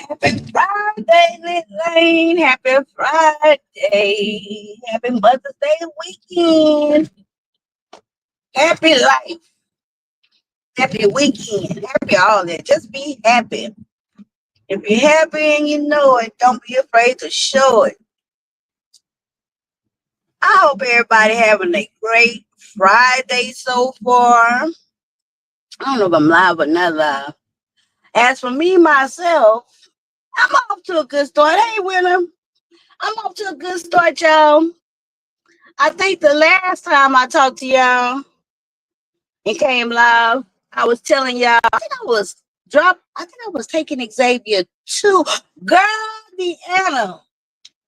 Happy Friday, Lit Lane. Happy Friday. Happy Mother's Day weekend. Happy life. Happy weekend. Happy all that. Just be happy. If you're happy and you know it, don't be afraid to show it. I hope everybody having a great Friday so far. I don't know if I'm live or not live. As for me, myself, I'm off to a good start. Hey, Winner. I'm off to a good start, y'all. I think the last time I talked to y'all and came live, I was telling y'all, I think I was taking Xavier too. Girl, Deanna,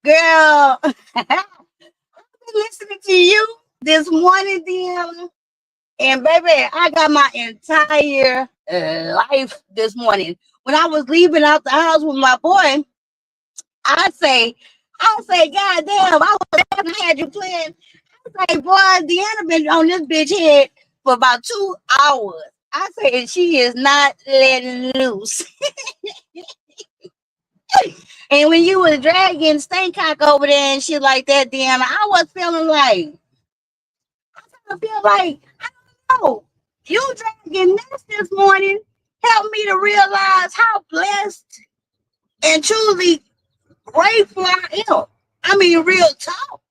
girl, I've been listening to you this morning, Deanna. And baby, I got my entire life this morning. When I was leaving out the house with my boy, I say, God damn, I had you playing. I say, boy, Deanna been on this bitch head for about 2 hours. I say, she is not letting loose. And when you was dragging Staycock over there and shit like that, Deanna, I was feeling like, I don't know, you dragging this morning helped me to realize how blessed and truly grateful I am. I mean, real talk.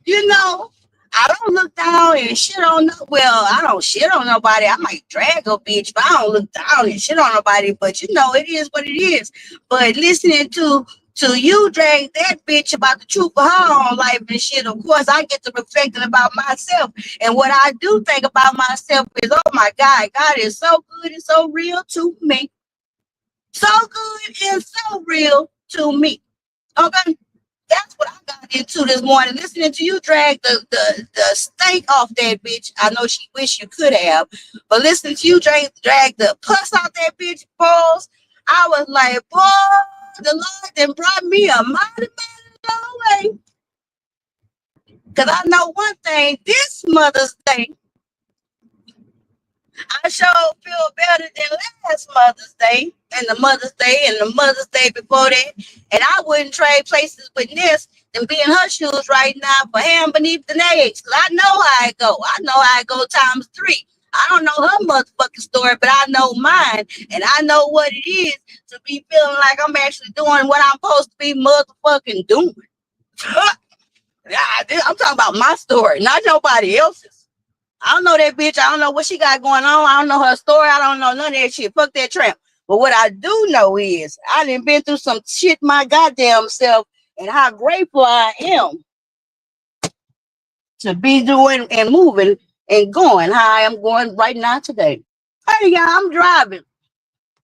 You know, I don't look down and shit on no. Well, I don't shit on nobody. I might drag a bitch, but I don't look down and shit on nobody. But you know, it is what it is. But listening to you drag that bitch about the truth of her own life and shit, of course, I get to reflecting about myself. And what I do think about myself is, oh my God, God is so good and so real to me. So good and so real to me. Okay. That's what I got into this morning. Listening to you drag the stank off that bitch. I know she wish you could have, but listening to you drag the pus out that bitch balls, I was like, boy, the Lord then brought me a mighty long way. Cause I know one thing, this Mother's Day, I sure feel better than last Mother's Day and the Mother's Day and the Mother's Day before that. And I wouldn't trade places with this than be in her shoes right now for hand beneath the nails. Because I know how it go. I know how it go times three. I don't know her motherfucking story, but I know mine. And I know what it is to be feeling like I'm actually doing what I'm supposed to be motherfucking doing. I'm talking about my story, not nobody else's. I don't know that bitch. I don't know what she got going on. I don't know her story. I don't know none of that shit. Fuck that tramp. But what I do know is I done been through some shit my goddamn self, and how grateful I am to be doing and moving and going how I am going right now today. Hey, y'all, I'm driving.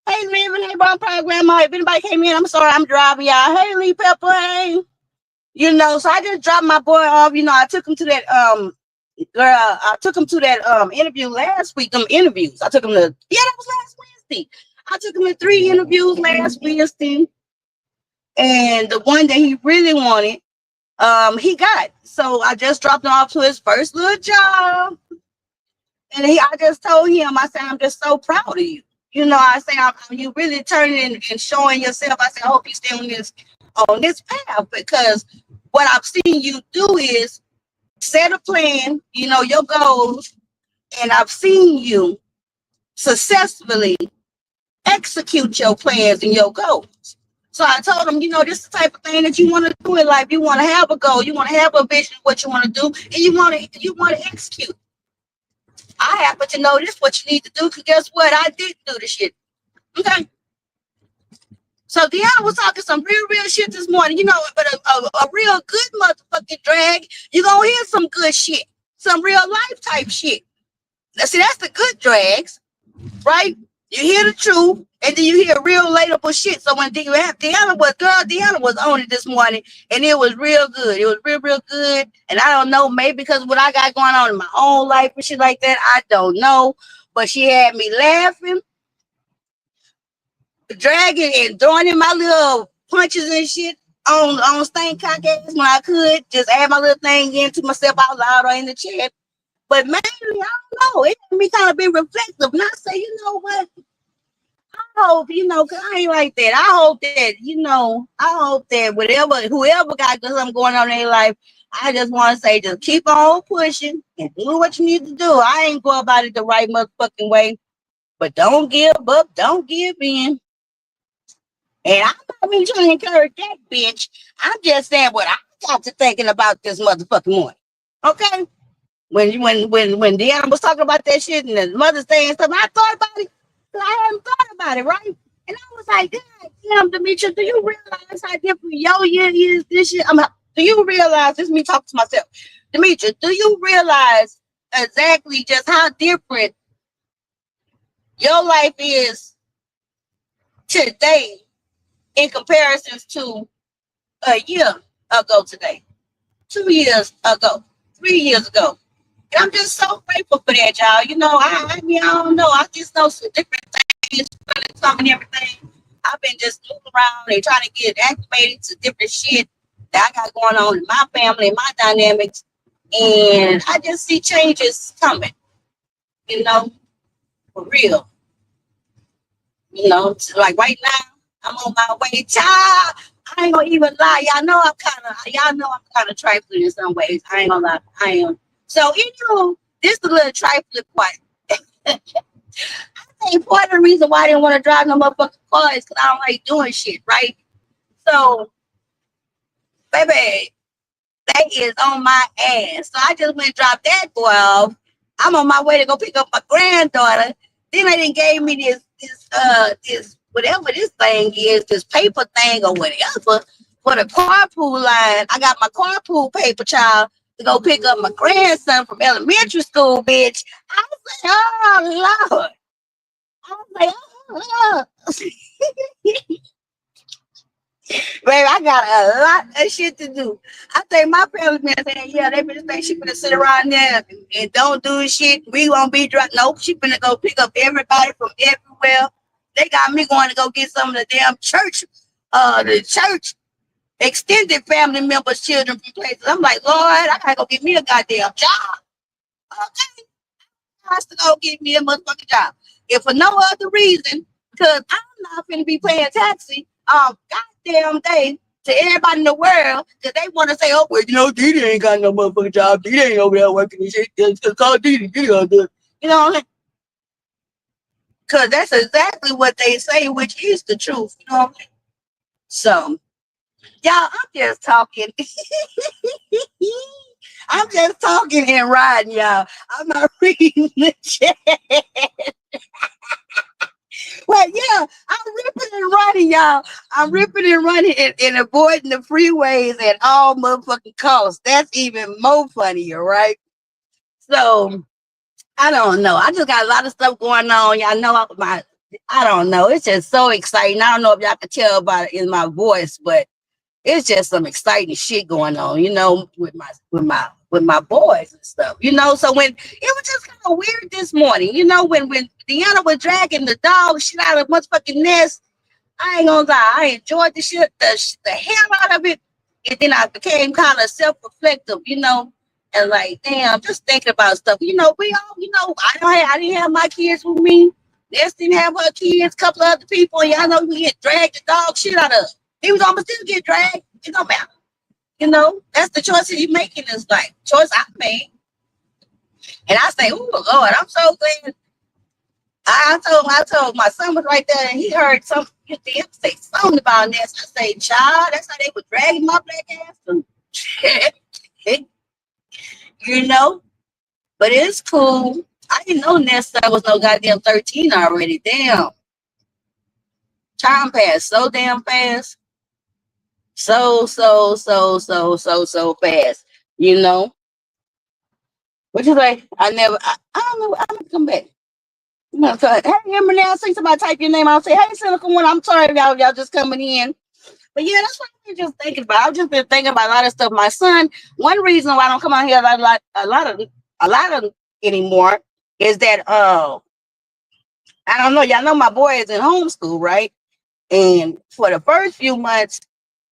Hey, living, hey, bomb program. If anybody came in, I'm sorry, I'm driving, y'all. Hey, Lee Pepper, hey. You know, so I just dropped my boy off. You know, I took him to that interview last week. Them interviews. I took him to that was last Wednesday. I took him to 3 interviews last Wednesday. And the one that he really wanted, he got. So I just dropped him off to his first little job. And I just told him, I said, I'm just so proud of you. You know, I say, you really turning and showing yourself. I said, I hope you stay on this path, because what I've seen you do is set a plan, you know, your goals, and I've seen you successfully execute your plans and your goals. So I told him, you know, this is the type of thing that you want to do in life. You want to have a goal, you want to have a vision of what you want to do, and you want to execute. I happen to know this is what you need to do, because guess what? I didn't do the shit. Okay. So Deanna was talking some real shit this morning, you know, but a real good motherfucking drag, you're going to hear some good shit, some real life type shit. Now, see, that's the good drags, right? You hear the truth, and then you hear real relatable shit. So when Deanna was on it this morning, and it was real good. It was real good. And I don't know, maybe because what I got going on in my own life and shit like that, I don't know. But she had me laughing, dragging and throwing in my little punches and shit on Stank Cock ass when I could. Just add my little thing in to myself out loud or in the chat. But mainly, I don't know. It made me kind of be reflective. And I say, you know what? hope, cause I ain't like that. I hope that, I hope that whoever got something going on in their life, I just want to say, just keep on pushing and do what you need to do. I ain't go about it the right motherfucking way, but don't give up, don't give in. And I'm not even trying to encourage that bitch. I'm just saying what I got to thinking about this motherfucking morning. Okay? When Deanna was talking about that shit and the mother saying something, I thought about it. I hadn't thought about it, right? And I was like, God damn, Demetria, do you realize how different your year is this year? Do you realize, this is me talking to myself, Demetria, do you realize exactly just how different your life is today in comparisons to a year ago today, 2 years ago, 3 years ago? And I'm just so grateful for that, y'all. I don't know. I just know some different things, some and everything. I've been just moving around and trying to get acclimated to different shit that I got going on in my family and my dynamics. And I just see changes coming, for real. Like right now, I'm on my way. Child, I ain't gonna even lie. Y'all know I'm kind of trifling in some ways. I ain't gonna lie. I am. So, this is a little trifling part. I think part of the reason why I didn't want to drive no motherfucking car is because I don't like doing shit, right? So, baby, that is on my ass. So I just went and dropped that boy off. I'm on my way to go pick up my granddaughter. Then they didn't gave me this whatever this thing is, this paper thing or whatever for the carpool line. I got my carpool paper, child, to go pick up my grandson from elementary school, bitch. I was like, oh Lord. I was like, oh. Baby, I got a lot of shit to do. I think my family been saying, yeah, they been saying she gonna sit around there and don't do shit. We won't be drunk. Nope, she gonna go pick up everybody from everywhere. They got me going to go get some of the damn church, the church extended family members' children from places. I'm like, Lord, I gotta go get me a goddamn job. Okay, I have to go get me a motherfucking job. If for no other reason, because I'm not gonna be paying taxi goddamn day to everybody in the world, because they want to say, oh, well, Didi ain't got no motherfucking job. Didi ain't over there working and shit. Just call Didi. Didi gonna do it. You know what I mean? Because that's exactly what they say, which is the truth. You know what I mean? So, y'all, I'm just talking. I'm just talking and riding, y'all. I'm not reading the chat. Well, yeah, I'm ripping and running, y'all. I'm ripping and running and avoiding the freeways at all motherfucking costs. That's even more funnier, right? So, I don't know. I just got a lot of stuff going on. Y'all know I don't know. It's just so exciting. I don't know if y'all can tell about it in my voice, but it's just some exciting shit going on, with my boys and stuff, So when it was just kind of weird this morning, when Deanna was dragging the dog shit out of motherfucking nest, I ain't gonna lie, I enjoyed the shit, the hell out of it, and then I became kind of self-reflective, and like, damn, just thinking about stuff, we all, I didn't have my kids with me. Ness didn't have her kids, a couple of other people, and y'all know we get dragged the dog shit out of us. He was almost still get dragged. It don't matter. That's the choices you make in this life. Choice I made. And I say, oh Lord, I'm so glad. I told my son was right there and he heard something. He say something about this. I say, child, that's how they were dragging my black ass through. But it's cool. I didn't know Ness was no goddamn 13 already. Damn. Time passed so damn fast. So fast, What you say? I don't know. I'm gonna come back. Hey, Emily, I see somebody type your name. I'll say, hey, Cynical One. I'm sorry, y'all just coming in. But yeah, that's what I've been just thinking about. I've just been thinking about a lot of stuff. My son, one reason why I don't come out here a lot of anymore is that I don't know. Y'all know my boy is in homeschool, right? And for the first few months,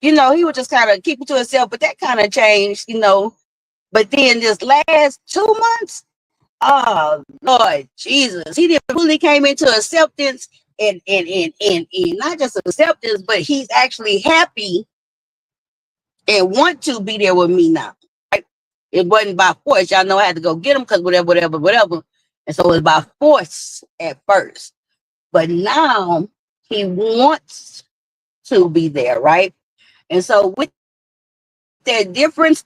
he would just kind of keep it to himself, but that kind of changed, But then this last 2 months, oh Lord Jesus, he really came into acceptance and not just accept this, but he's actually happy and want to be there with me now. Right? It wasn't by force. Y'all know I had to go get him because whatever. And so it was by force at first. But now he wants to be there, right? And so with that difference,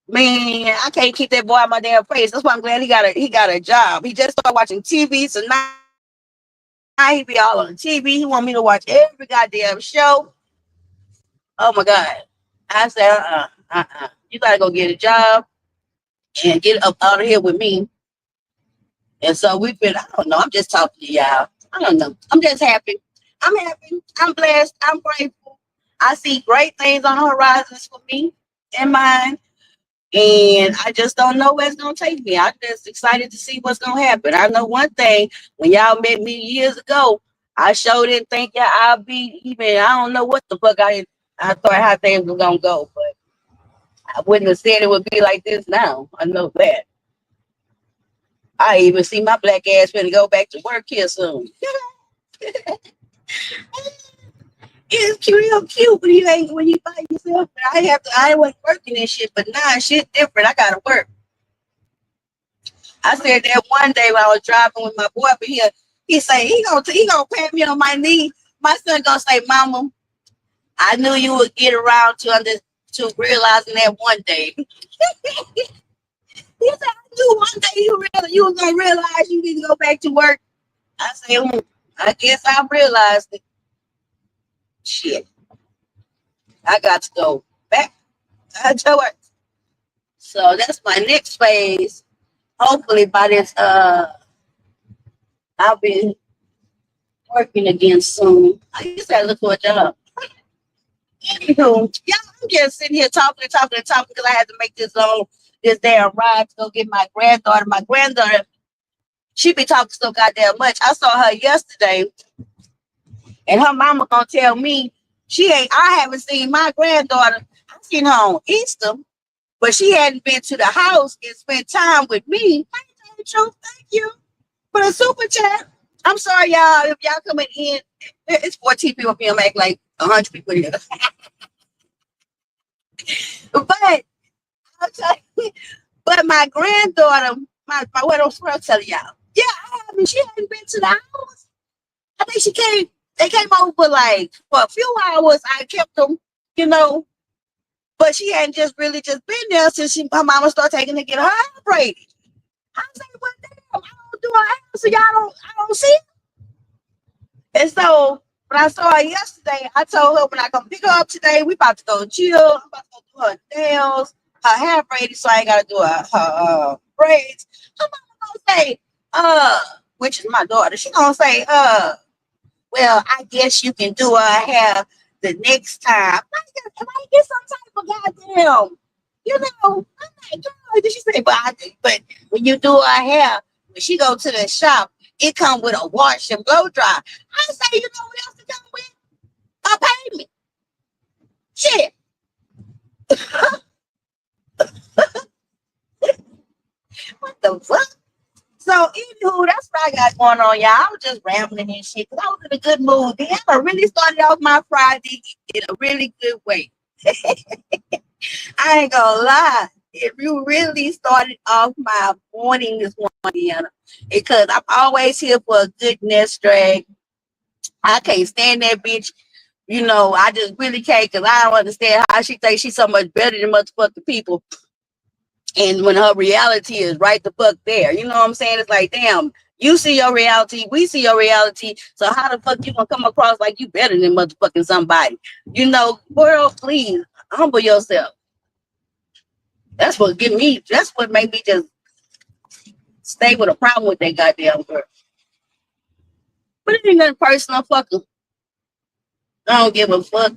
man, I can't keep that boy out my damn face. That's why I'm glad he got a job. He just started watching TV, so now he be all on the TV. He want me to watch every goddamn show. Oh my God. I said, you gotta go get a job and get up out of here with me. And so we've been, I don't know, I'm just talking to y'all. I don't know. I'm just happy. I'm happy. I'm blessed. I'm grateful. I see great things on the horizons for me and mine. And I just don't know where it's going to take me. I'm just excited to see what's going to happen. I know one thing. When y'all met me years ago, I sure didn't think I'll be even, I don't know what the fuck I thought how things were going to go. But I wouldn't have said it would be like this now. I know that. I even see my black ass finna go back to work here soon. It's real cute when you ain't when you by yourself. I wasn't working and shit, but now shit different. I gotta work. I said that one day when I was driving with my boy up here, he say he gonna pat me on my knee. My son gonna say, "Mama, I knew you would get around to realizing that one day." He said, "I knew one day you was gonna realize you need to go back to work." I said, I guess I realized it. Shit. I got to go back to work. So that's my next phase. Hopefully by this I'll be working again soon. I just gotta look for a job. Anywho, yeah, I'm just sitting here talking because I had to make this damn ride to go get my granddaughter. My granddaughter, she be talking so goddamn much. I saw her yesterday, and her mama gonna tell me I haven't seen my granddaughter. I seen her on Easter, but she hadn't been to the house and spent time with me. Thank you for the super chat. I'm sorry, y'all. If y'all coming in, it's 14 people here, make like 100 people here. But my granddaughter, my what else will I tell y'all? Yeah, she hadn't been to the house. I think they came over like for a few hours. I kept them, but she hadn't just really just been there since her mama started taking to get her hair braided. I was like, well, damn, I don't do her hair, so I don't see it. And so when I saw her yesterday, I told her when I come pick her up today, we about to go chill. I'm about to go do her nails, her hair braided, so I ain't gotta do her braids. Her mama gonna say, which is my daughter, she gonna say, well, I guess you can do her hair the next time. Can I get some type of goddamn, I'm like, God, did she say, but when you do her hair, when she go to the shop, it come with a wash and blow dry. I say, you know what else to come with? A payment. Shit. What the fuck? So, anywho, that's what I got going on, y'all. I was just rambling and shit because I was in a good mood. Then I really started off my Friday in a really good way. I ain't gonna lie. It really started off my morning this morning, because I'm always here for a good nest drag. I can't stand that bitch. I just really can't because I don't understand how she thinks she's so much better than motherfucking people. And when her reality is right the fuck there. You know what I'm saying? It's like, damn, you see your reality, we see your reality. So how the fuck you gonna come across like you better than motherfucking somebody? World, please humble yourself. That's what made me just stay with a problem with that goddamn girl. But it ain't nothing personal, fuck her. I don't give a fuck.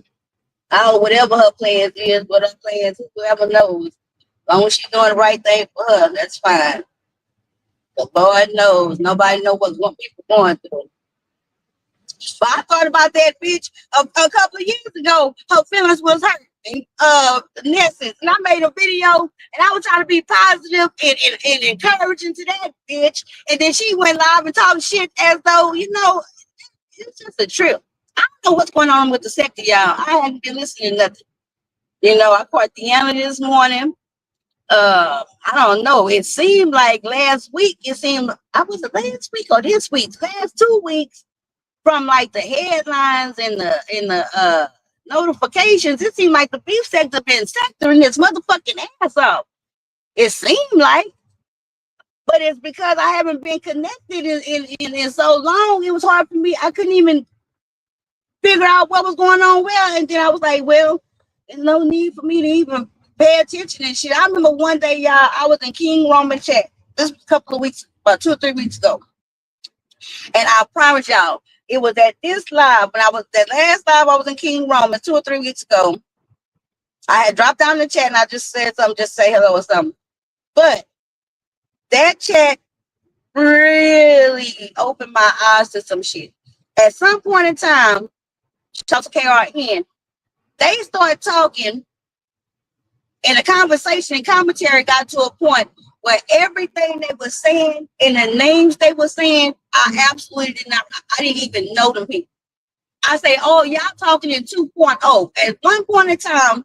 Whatever her plans is, what her plans is, whoever knows. As long as she's doing the right thing for her, that's fine. The Lord knows. Nobody knows what people going through. But I thought about that bitch a couple of years ago. Her feelings was hurt. Nessence. And I made a video and I was trying to be positive and encouraging to that bitch. And then she went live and talked shit as though, it's just a trip. I don't know what's going on with the sector, y'all. I haven't been listening to nothing. I caught Deanna this morning. I don't know. It seemed like last week. I was it last week or this week? Last 2 weeks, from like the headlines and the notifications, it seemed like the beef sector been sectoring this motherfucking ass off. It seemed like, but it's because I haven't been connected in so long. It was hard for me. I couldn't even figure out what was going on well. And then I was like, well, there's no need for me to even pay attention and shit. I remember one day, y'all, I was in King Roman chat. This was a couple of weeks, about 2 or 3 weeks ago. And I promise y'all, it was at this live, when I was that last live, I was in King Roman 2 or 3 weeks ago. I had dropped down the chat and I just said something, just say hello or something. But that chat really opened my eyes to some shit. At some point in time, talk to KRN, they started talking, and the conversation and commentary got to a point where everything they were saying and the names they were saying, I absolutely I didn't even know them people. I say, oh, y'all talking in 2.0. At one point in time,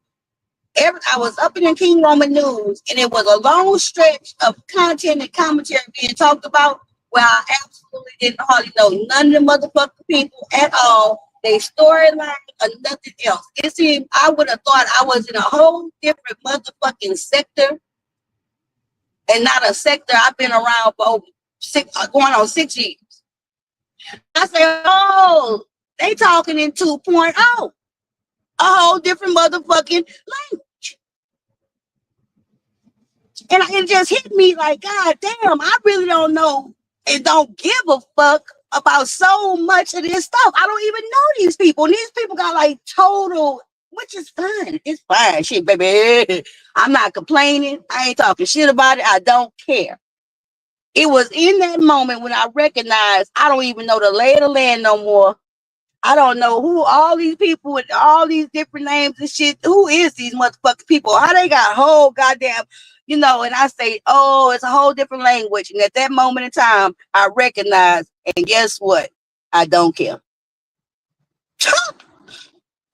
I was up in the King Roman News, and it was a long stretch of content and commentary being talked about where I absolutely didn't hardly know none of the motherfucking people at all. They storyline or nothing else. It seemed I would have thought I was in a whole different motherfucking sector, and not a sector I've been around for going on 6 years. I said, oh, they talking in 2.0, a whole different motherfucking language. And it just hit me like, God damn, I really don't know and don't give a fuck about so much of this stuff. I don't even know these people. And these people got like total, which is fine. It's fine. Shit, baby. I'm not complaining. I ain't talking shit about it. I don't care. It was in that moment when I recognized I don't even know the lay of the land no more. I don't know who all these people with all these different names and shit. Who is these motherfucking people? How they got whole goddamn, and I say, oh, it's a whole different language. And at that moment in time, I recognize, and guess what? I don't care.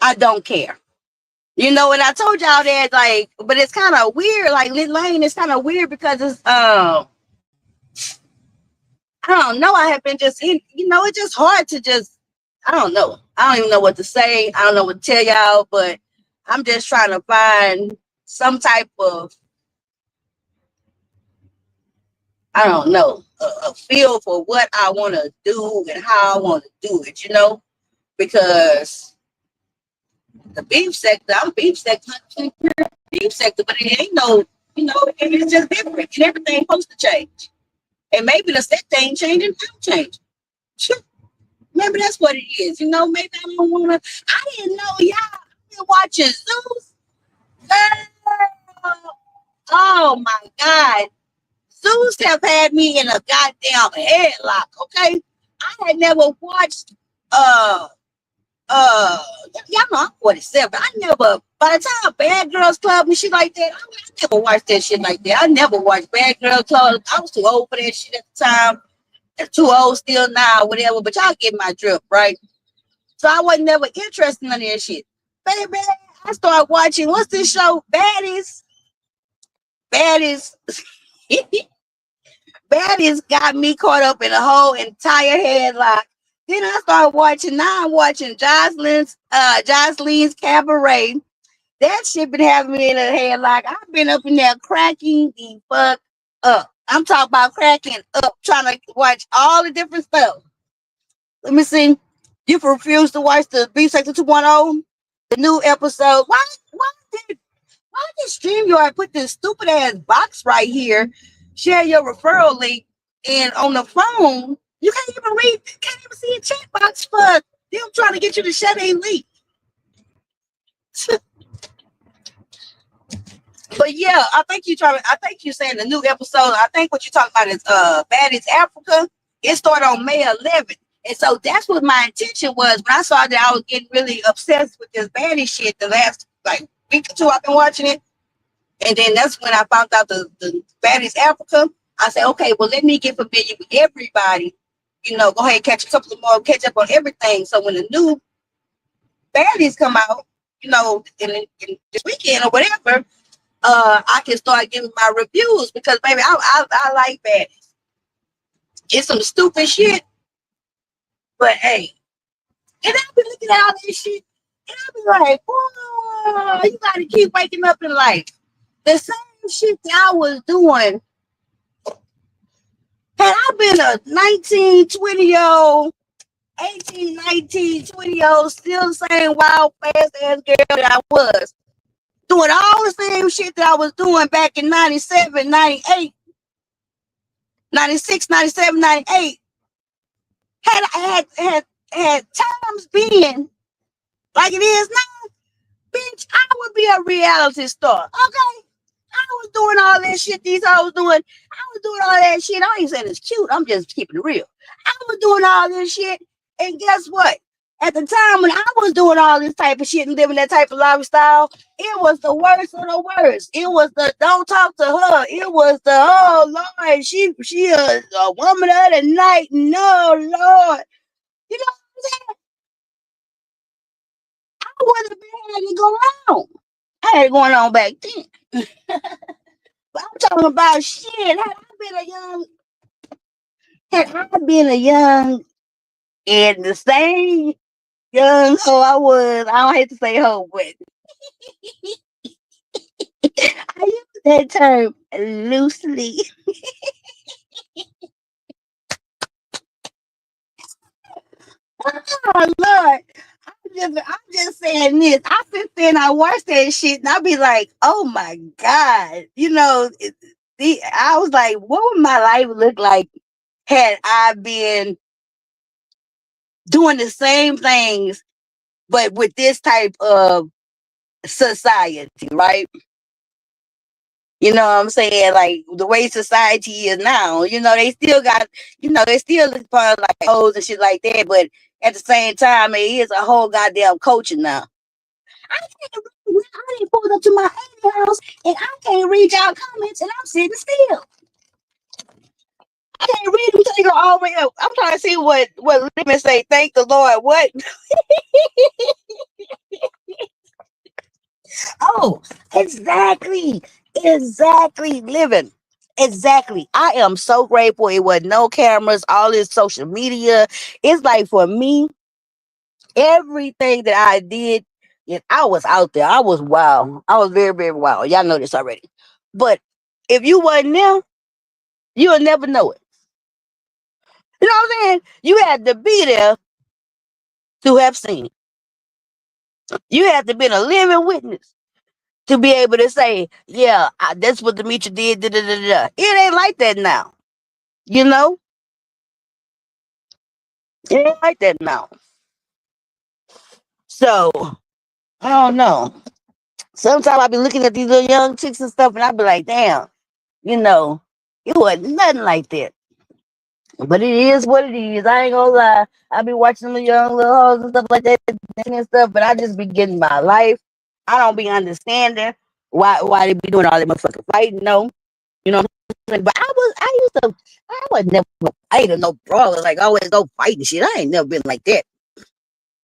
I don't care. And I told y'all that, like, but it's kind of weird. Like, Lit Lane is kind of weird because it's, I don't know. I have been just, it's just hard to just, I don't know. I don't even know what to say. I don't know what to tell y'all, but I'm just trying to find some type of, I don't know, a feel for what I want to do and how I want to do it, because the beef sector, I'm beef sector, but it ain't no, it's just different, and everything's supposed to change. And maybe the sector ain't changing, I'm changing. Maybe that's what it is, maybe I don't want to, I didn't know y'all been watching Zeus. Oh my God. Zeus have had me in a goddamn headlock, okay? I had never watched y'all know I'm 47. I never, by the time Bad Girls Club and shit like that, I never watched that shit like that. I never watched Bad Girls Club. I was too old for that shit at the time. I'm too old still now, whatever, but y'all get my drift, right? So I wasn't never interested in that shit. Baby, I started watching, what's this show? Baddies. Baddies got me caught up in a whole entire headlock. Then I started watching, now I'm watching Jocelyn's Cabaret. That shit been having me in a headlock. I've been up in there cracking the fuck up. I'm talking about cracking up, trying to watch all the different stuff. Let me see. You refuse to watch the B Sector 2.0? The new episode. Why did StreamYard put this stupid ass box right here? Share your referral link, and on the phone, you can't even see a chat box for them trying to get you to share their link. But yeah, I think you're saying the new episode. I think what you're talking about is Baddies Africa. It started on May 11th. And so that's what my intention was when I saw that I was getting really obsessed with this baddie shit the last like week or two I've been watching it. And then that's when I found out the Baddies Africa. I said, okay, well, let me get familiar with everybody go ahead and catch a couple of more, catch up on everything. So when the new baddies come out, in this weekend or whatever, I can start giving my reviews because baby, I like baddies. It's some stupid shit, but hey, and I've been looking at all this shit, and I'll be like, whoa, you gotta keep waking up in life. The same shit that I was doing. Had I been a 19, 20-year old, 18, 19, 20-year old, still the same wild, fast ass girl that I was, doing all the same shit that I was doing back in 97, 98, 96, 97, 98. Had times been like it is now, bitch, I would be a reality star. Okay? I was doing all that shit these hoes doing. I was doing all that shit. I ain't saying it's cute. I'm just keeping it real. I was doing all this shit. And guess what? At the time when I was doing all this type of shit and living that type of lifestyle, it was the worst of the worst. It was the don't talk to her. It was the oh Lord, she a woman of the night. No Lord, you know what I'm saying? I wouldn't have been had it go on. I had it going on back then. But I'm talking about shit. Had I been a young and the same young hoe I was, I don't hate to say hoe, but I use that term loosely. Oh Lord. I'm just saying this. I sit there and I watch that shit and I be like, oh my God. I was like, what would my life look like had I been doing the same things, but with this type of society, right? You know what I'm saying? Like the way society is now, they still look upon like hoes and shit like that, but at the same time, it is a whole goddamn culture now. I didn't pull up to my aunt's house and I can't read y'all comments and I'm sitting still. I can't read them till they go all the way up. I'm trying to see what Lemon say. Thank the Lord. What? Oh, exactly. Exactly. Living. Exactly. I am so grateful it was no cameras, all this social media. It's like for me, everything that I did, I was out there. I was wild. I was very, very wild. Y'all know this already. But if you wasn't there, you'll never know it. You know what I'm saying? You had to be there to have seen it. You had to be a living witness to be able to say, yeah, that's what Demetri did. Da, da, da, da. It ain't like that now. You know? It ain't like that now. So, I don't know. Sometimes I be looking at these little young chicks and stuff and I be like, damn, it wasn't nothing like that. But it is what it is. I ain't gonna lie. I be watching the young little hoes and stuff like that and stuff, but I just be getting my life. I don't be understanding why they be doing all that motherfucking fighting. No, you know what I'm saying? But I was never fighting no brawler. Like always go fighting shit. I ain't never been like that.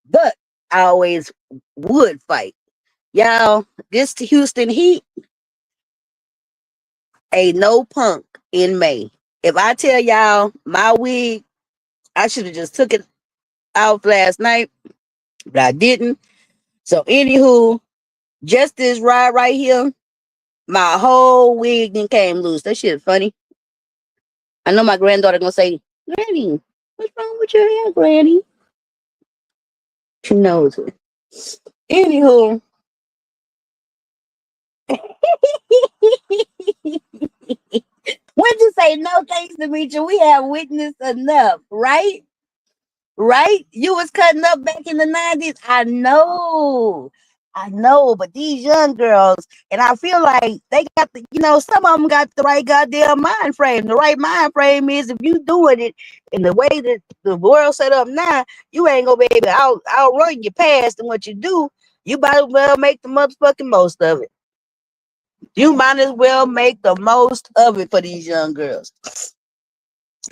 But I always would fight. Y'all, this Houston Heat ain't no punk in May. If I tell y'all my wig, I should have just took it out last night, but I didn't. So anywho, just this ride right here, my whole wig then came loose. That shit funny. I know my granddaughter gonna say, Granny, what's wrong with your hair, Granny? She knows it. Anywho. When you say no thanks to meet you, we have witnessed enough, right? Right? You was cutting up back in the 90s. I know, but these young girls, and I feel like they got some of them got the right goddamn mind frame. The right mind frame is if you doing it in the way that the world set up now, you ain't gonna be able to outrun your past and what you do. You might as well make the motherfucking most of it. You might as well make the most of it for these young girls.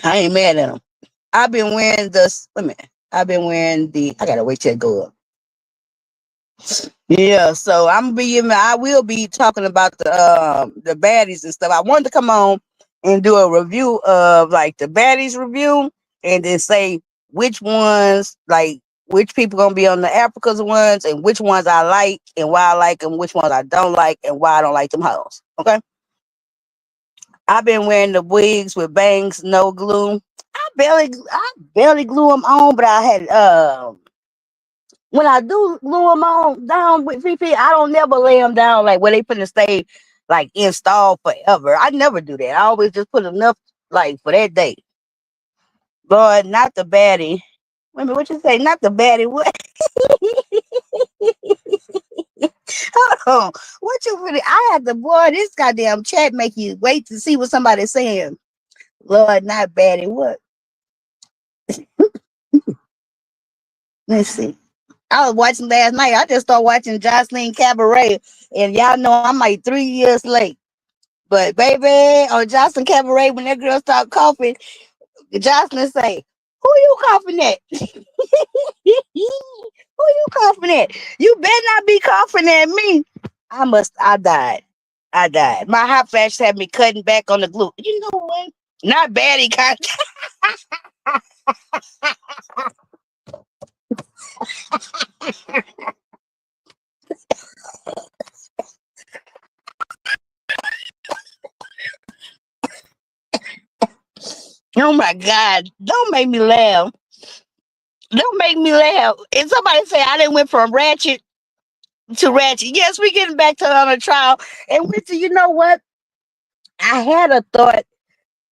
I ain't mad at them. I've been wearing this. Wait a minute. I've been wearing the. I gotta wait till it go up. Yeah, so I will be talking about the baddies and stuff. I wanted to come on and do a review of like the baddies review and then say which ones like which people gonna be on the Africa's ones and which ones I like and why I like them, which ones I don't like and why I don't like them hoes. Okay. I've been wearing the wigs with bangs, no glue. I barely glue them on, but I had when I do glue them on down with VP, I don't never lay them down like where they finna stay like installed forever. I never do that. I always just put enough like for that day. But not the baddie. Wait a minute, what you say? Not the baddie. What? Hold on. What you really? I had to boy. This goddamn chat make you wait to see what somebody's saying. Lord, not baddie. What? Let's see. I was watching last night. I just started watching Jocelyn Cabaret, and y'all know I'm like 3 years late. But baby, on Jocelyn Cabaret, when that girl start coughing, Jocelyn say, "Who you coughing at? Who you coughing at? You better not be coughing at me." I died. I died. My hot flash had me cutting back on the glue. You know what? Not baddie kind. Oh my God. Don't make me laugh. Don't make me laugh. And somebody say I didn't went from ratchet to ratchet. Yes, we getting back to on a trial. And with you know what? I had a thought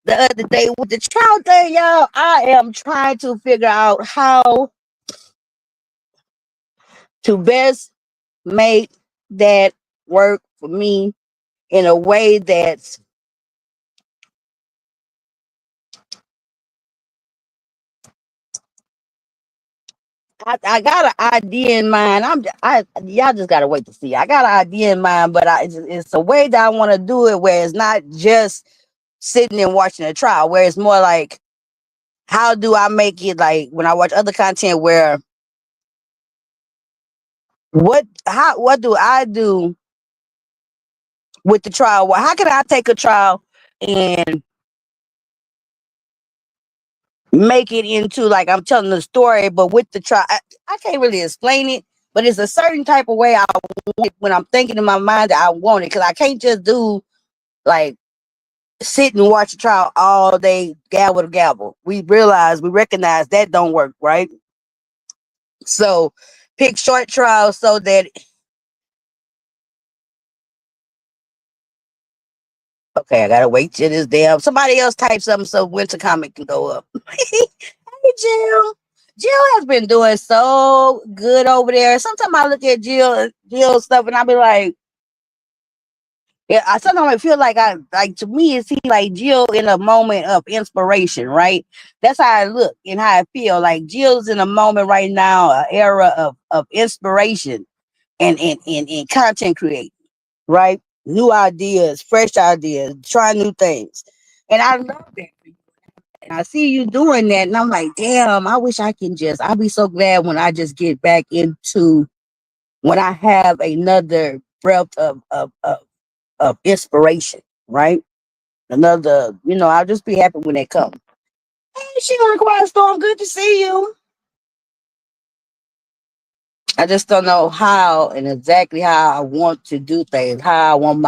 the other day with the trial thing, y'all. I am trying to figure out how to best make that work for me in a way that's I got an idea in mind. Y'all just gotta wait to see. I got an idea in mind, but it's a way that I want to do it where it's not just sitting and watching a trial, where it's more like how do I make it like when I watch other content where what do I do with the trial? Well, how can I take a trial and make it into like I'm telling the story, but with the trial, I can't really explain it, but it's a certain type of way I want it when I'm thinking in my mind that I want it because I can't just do like sit and watch a trial all day, gavel to gavel. We recognize that don't work, right? So pick short trials so that okay, I gotta wait till this damn somebody else type something so winter comic can go up. Hey Jill. Jill has been doing so good over there. Sometimes I look at Jill's stuff and I be like, yeah, I sometimes I feel like I like to me it seems like Jill in a moment of inspiration, right? That's how I look and how I feel. Like Jill's in a moment right now, an era of inspiration and content creation, right? New ideas, fresh ideas, try new things. And I love that for you. And I see you doing that, and I'm like, damn, I wish I can just I'll be so glad when I just get back into when I have another breath of inspiration, right? Another, I'll just be happy when they come. Hey, she on a quiet storm. Good to see you. I just don't know how and exactly how I want to do things. How I want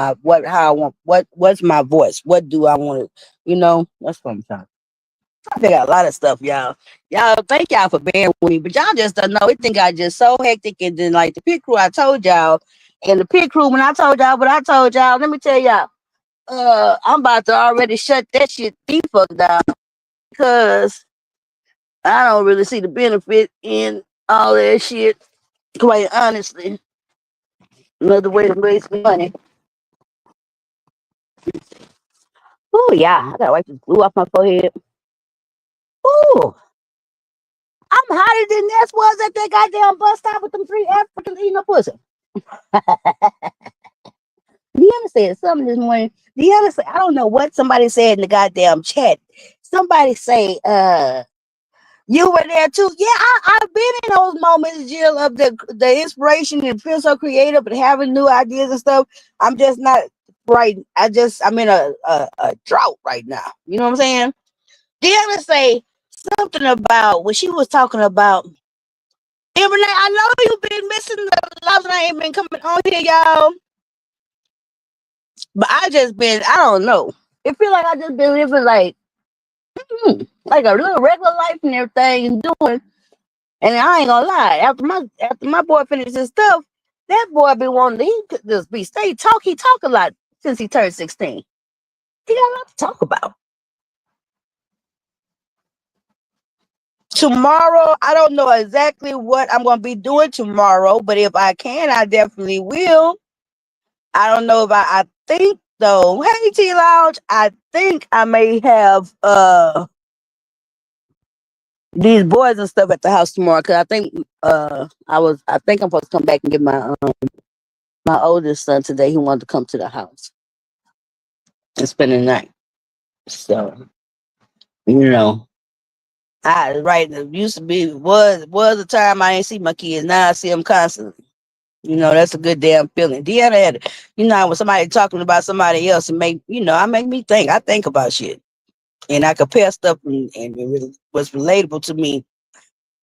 how I want what's my voice? What do I want to, that's what I'm trying. I figure out a lot of stuff, y'all. Y'all, thank y'all for bearing with me, but y'all just don't know. It think I just so hectic, and then like the pit crew, I told y'all, and the pit crew when I told y'all what I told y'all. Let me tell y'all, I'm about to already shut that shit the fuck down because I don't really see the benefit in all that shit. Quite honestly, another way to waste money. Oh yeah, I gotta wipe this glue off my forehead. Ooh, I'm hotter than this was at that goddamn bus stop with them three Africans eating a pussy. Deanna said something this morning. Deanna said, I don't know what somebody said in the goddamn chat. Somebody say, You were there too. Yeah, I've been in those moments, Jill, of the inspiration and feel so creative and having new ideas and stuff. I'm just not right. I'm in a drought right now. You know what I'm saying? Deanna say something about when she was talking about Renee, I know you've been missing the loves and I ain't been coming on here, y'all. But I just been, I don't know. It feel like I just been living like a little regular life and everything and doing. And I ain't gonna lie, after my boy finished his stuff, that boy be wanting to, he could just be stay talk. He talk a lot since he turned 16. He got a lot to talk about. Tomorrow, I don't know exactly what I'm gonna be doing tomorrow, but if I can, I definitely will. I don't know if I think though. Hey T Lounge, I think I may have these boys and stuff at the house tomorrow because I think I think I'm supposed to come back and get my oldest son today. He wanted to come to the house and spend the night. So, you know, I right it used to be was a time I ain't see my kids. Now I see them constantly. You know, that's a good damn feeling. Deanna had it. You know, when somebody talking about somebody else and I make me think. I think about shit. And I compare stuff and it was relatable to me.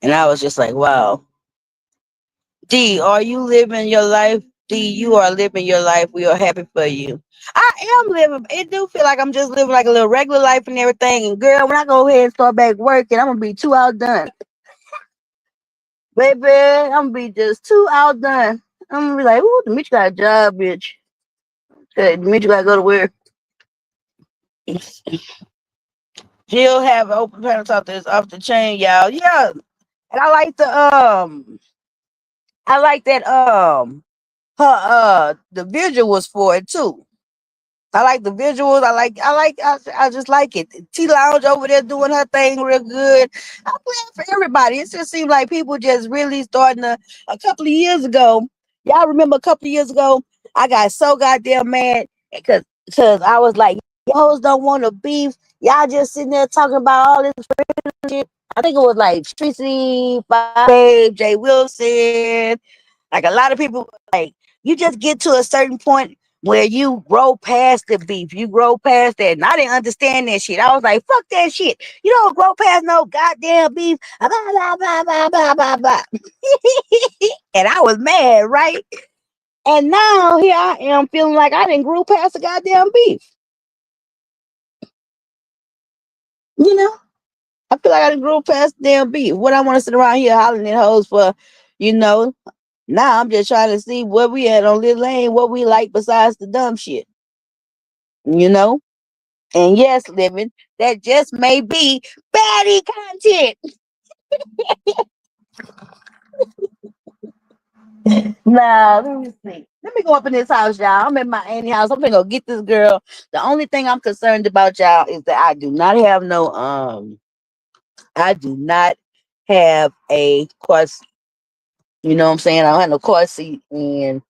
And I was just like, wow. D, are you living your life? D, you are living your life. We are happy for you. I am living. It do feel like I'm just living like a little regular life and everything. And girl, when I go ahead and start back working, I'm gonna be too outdone. Baby, I'm gonna be just too outdone. I'm gonna be like, ooh, Demetri got a job, bitch. Okay, Demetri gotta go to work. She'll have an open panel talk that's off the chain, y'all. Yeah. And I like that her the visual was for it too. I like the visuals. I just like it. T Lounge over there doing her thing real good. I'm glad for everybody. It just seems like people just really starting to a couple of years ago. Y'all remember a couple of years ago, I got so goddamn mad because I was like, y'all don't want to beef. Y'all just sitting there talking about all this shit. I think it was like Tracy, Five, Jay Wilson. Like a lot of people, like you just get to a certain point where you grow past the beef. You grow past that. And I didn't understand that shit. I was like, fuck that shit. You don't grow past no goddamn beef. Blah, blah, blah, blah, blah, blah, blah. And I was mad, right? And now here I am feeling like I didn't grow past the goddamn beef. You know? I feel like I didn't grow past the damn beef. What I want to sit around here hollering at hoes for, you know? Now I'm just trying to see where we at on Lil Lane, what we like besides the dumb shit. You know? And yes, living, that just may be baddie content. Nah, let me see. Let me go up in this house, y'all. I'm in my auntie house. I'm gonna go get this girl. The only thing I'm concerned about, y'all, is that I do not have a car seat. You know what I'm saying? I don't have no car seat, and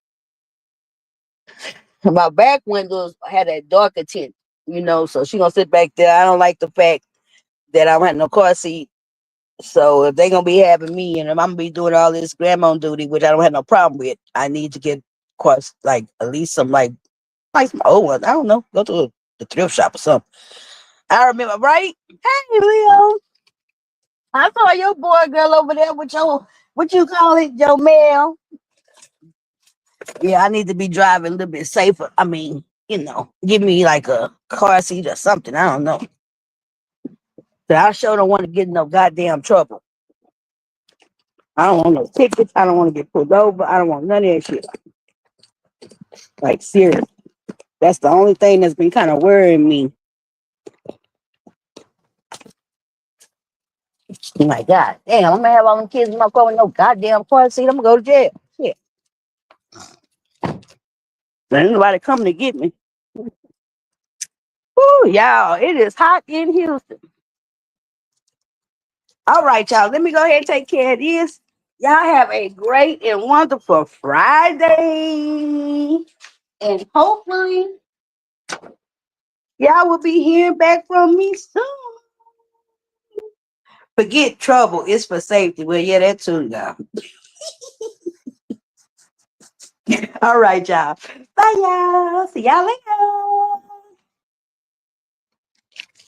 my back windows had that darker tint. You know, so she gonna sit back there. I don't like the fact that I don't have no car seat. So if they gonna be having me and if I'm gonna be doing all this grandma duty, which I don't have no problem with, I need to get course like at least some like some old ones. I don't know. Go to the thrift shop or something. I remember, right? Hey Leo, I saw your boy girl over there with your what you call it, your mail. Yeah, I need to be driving a little bit safer. I mean, give me like a car seat or something. I don't know. But I sure don't want to get in no goddamn trouble. I don't want no tickets. I don't want to get pulled over. I don't want none of that shit. Like serious. That's the only thing that's been kind of worrying me. I'm like, God damn, I'm gonna have all them kids in my car with no goddamn car seat. I'm gonna go to jail. Shit. There ain't nobody coming to get me. Woo, y'all, it is hot in Houston. All right, y'all. Let me go ahead and take care of this. Y'all have a great and wonderful Friday. And hopefully y'all will be hearing back from me soon. Forget trouble. It's for safety. Well, yeah, that too, y'all. All right, y'all. Bye, y'all. See y'all later.